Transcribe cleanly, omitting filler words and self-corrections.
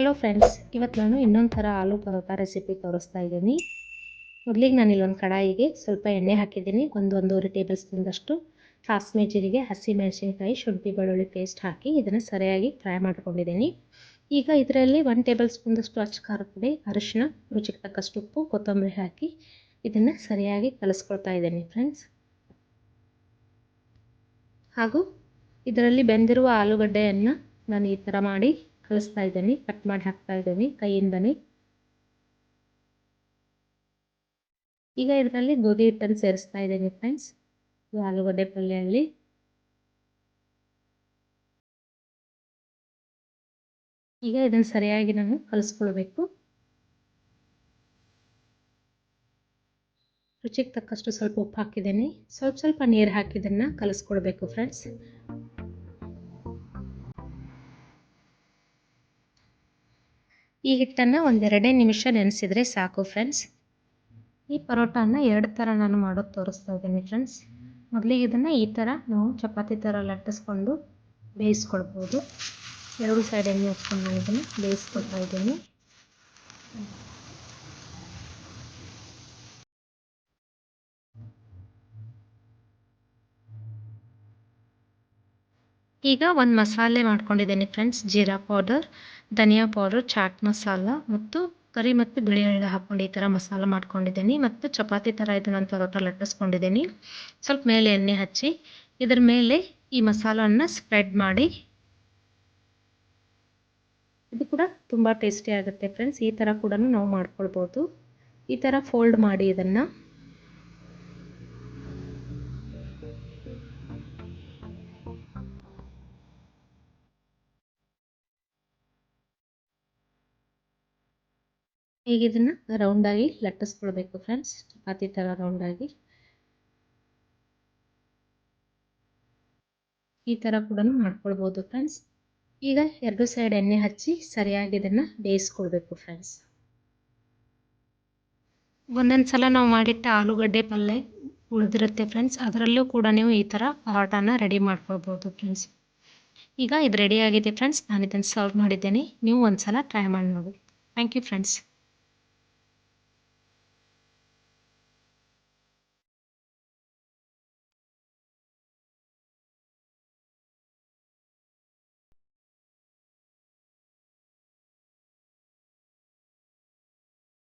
Hello friends, ಇವತ್ತು ನಾನು ಇನ್ನೊಂದು ಥರ ಆಲೂ ಪರೋಟ ರೆಸಿಪಿ ತೋರಿಸ್ತಾ ಇದ್ದೀನಿ. ಮೊದಲಿಗೆ ನಾನು ಇಲ್ಲೊಂದು ಕಡಾಯಿಗೆ ಸ್ವಲ್ಪ ಎಣ್ಣೆ ಹಾಕಿದ್ದೀನಿ. ಒಂದೂವರೆ ಟೇಬಲ್ ಸ್ಪೂನ್ದಷ್ಟು ಸಾಸಿವೆ, ಜೀರಿಗೆ, ಹಸಿಮೆಣಸಿನಕಾಯಿ, ಶುಂಠಿ ಬೆಳ್ಳುಳ್ಳಿ ಪೇಸ್ಟ್ ಹಾಕಿ ಇದನ್ನು ಸರಿಯಾಗಿ ಫ್ರೈ ಮಾಡ್ಕೊಂಡಿದ್ದೀನಿ. ಈಗ ಇದರಲ್ಲಿ 1 ಟೇಬಲ್ ಸ್ಪೂನ್ದಷ್ಟು ಅಚ್ಚ ಖಾರದ ಪುಡಿ, ಅರಿಶಿನ, ರುಚಿಗೆ ತಕ್ಕಷ್ಟು ಉಪ್ಪು, ಕೊತ್ತಂಬರಿ ಹಾಕಿ ಇದನ್ನು ಸರಿಯಾಗಿ ಕಲಿಸ್ಕೊಳ್ತಾ ಇದ್ದೀನಿ ಫ್ರೆಂಡ್ಸ್. ಹಾಗೂ ಇದರಲ್ಲಿ ಬೆಂದಿರುವ ಆಲೂಗಡ್ಡೆಯನ್ನು ನಾನು ಈ ಥರ ಮಾಡಿ ಕಲಿಸ್ತಾ ಇದ್ದೀನಿ, ಕಟ್ ಮಾಡಿ ಹಾಕ್ತಾ ಇದ್ದೀನಿ ಕೈಯಿಂದನೇ. ಈಗ ಇದರಲ್ಲಿ ಗೋಧಿ ಹಿಟ್ಟನ್ನು ಸೇರಿಸ್ತಾ ಇದ್ದೀನಿ ಫ್ರೆಂಡ್ಸ್, ಆಲೂಗಡ್ಡೆ ಪಲ್ಯಲ್ಲಿ. ಈಗ ಇದನ್ನು ಸರಿಯಾಗಿ ನಾನು ಕಲಿಸ್ಕೊಳ್ಬೇಕು. ರುಚಿಗೆ ತಕ್ಕಷ್ಟು ಸ್ವಲ್ಪ ಉಪ್ಪು ಹಾಕಿದ್ದೀನಿ, ಸ್ವಲ್ಪ ನೀರು ಹಾಕಿ ಇದನ್ನು ಕಲಿಸ್ಕೊಳ್ಬೇಕು ಫ್ರೆಂಡ್ಸ್. ಈ ಹಿಟ್ಟನ್ನು 1-2 ನಿಮಿಷ ನೆನೆಸಿದರೆ ಸಾಕು ಫ್ರೆಂಡ್ಸ್. ಈ ಪರೋಟಾನ 2 ಥರ ನಾನು ಮಾಡೋದು ತೋರಿಸ್ತಾ ಇದ್ದೀನಿ ಫ್ರೆಂಡ್ಸ್. ಮೊದಲಿಗೆ ಇದನ್ನು ಈ ಥರ ನಾವು ಚಪಾತಿ ಥರ ಲಟ್ಟಿಸ್ಕೊಂಡು ಬೇಯಿಸ್ಕೊಳ್ಬೋದು. 2 ಸೈಡ್ ಎಣ್ಣೆ ಹಚ್ಕೊಂಡು ನಾನು ಇದನ್ನು ಬೇಯಿಸ್ಕೊಳ್ತಾ ಇದ್ದೀನಿ. ಈಗ ಒಂದು ಮಸಾಲೆ ಮಾಡ್ಕೊಂಡಿದ್ದೀನಿ ಫ್ರೆಂಡ್ಸ್. ಜೀರಾ ಪೌಡರ್, ಧನಿಯಾ ಪೌಡರ್, ಚಾಟ್ ಮಸಾಲ ಮತ್ತು ಕರಿ ಮತ್ತು ಬಿಳಿ ಎಳ್ಳು ಹಾಕ್ಕೊಂಡು ಈ ಥರ ಮಸಾಲ ಮಾಡ್ಕೊಂಡಿದ್ದೀನಿ. ಮತ್ತು ಚಪಾತಿ ಥರ ಇದನ್ನು ಪರೋಟ ಲಟ್ಟಿಸ್ಕೊಂಡಿದ್ದೀನಿ. ಸ್ವಲ್ಪ ಮೇಲೆ ಎಣ್ಣೆ ಹಚ್ಚಿ ಇದರ ಮೇಲೆ ಈ ಮಸಾಲವನ್ನು ಸ್ಪ್ರೆಡ್ ಮಾಡಿ, ಇದು ಕೂಡ ತುಂಬ ಟೇಸ್ಟಿ ಆಗುತ್ತೆ ಫ್ರೆಂಡ್ಸ್. ಈ ಥರ ಕೂಡ ನಾವು ಮಾಡ್ಕೊಳ್ಬೋದು. ಈ ಥರ ಫೋಲ್ಡ್ ಮಾಡಿ ಇದನ್ನು ಈಗ ಇದನ್ನು ರೌಂಡಾಗಿ ಲಟ್ಟಿಸ್ಕೊಳ್ಬೇಕು ಫ್ರೆಂಡ್ಸ್, ಚಪಾತಿ ಥರ ರೌಂಡಾಗಿ. ಈ ಥರ ಕೂಡ ಮಾಡ್ಕೊಳ್ಬೋದು ಫ್ರೆಂಡ್ಸ್. ಈಗ 2 ಸೈಡ್ ಎಣ್ಣೆ ಹಚ್ಚಿ ಸರಿಯಾಗಿ ಇದನ್ನು ಬೇಯಿಸ್ಕೊಳ್ಬೇಕು ಫ್ರೆಂಡ್ಸ್. ಒಂದೊಂದು ಸಲ ನಾವು ಮಾಡಿಟ್ಟ ಆಲೂಗಡ್ಡೆ ಪಲ್ಯ ಉಳಿದಿರುತ್ತೆ ಫ್ರೆಂಡ್ಸ್, ಅದರಲ್ಲೂ ಕೂಡ ನೀವು ಈ ಥರ ಪರೋಟಾನ ರೆಡಿ ಮಾಡ್ಕೊಳ್ಬೋದು ಫ್ರೆಂಡ್ಸ್. ಈಗ ಇದು ರೆಡಿ ಆಗಿದೆ ಫ್ರೆಂಡ್ಸ್, ನಾನು ಇದನ್ನು ಸರ್ವ್ ಮಾಡಿದ್ದೇನೆ. ನೀವು ಒಂದು ಸಲ ಟ್ರೈ ಮಾಡಿ ನೋಡಿ. Thank you friends.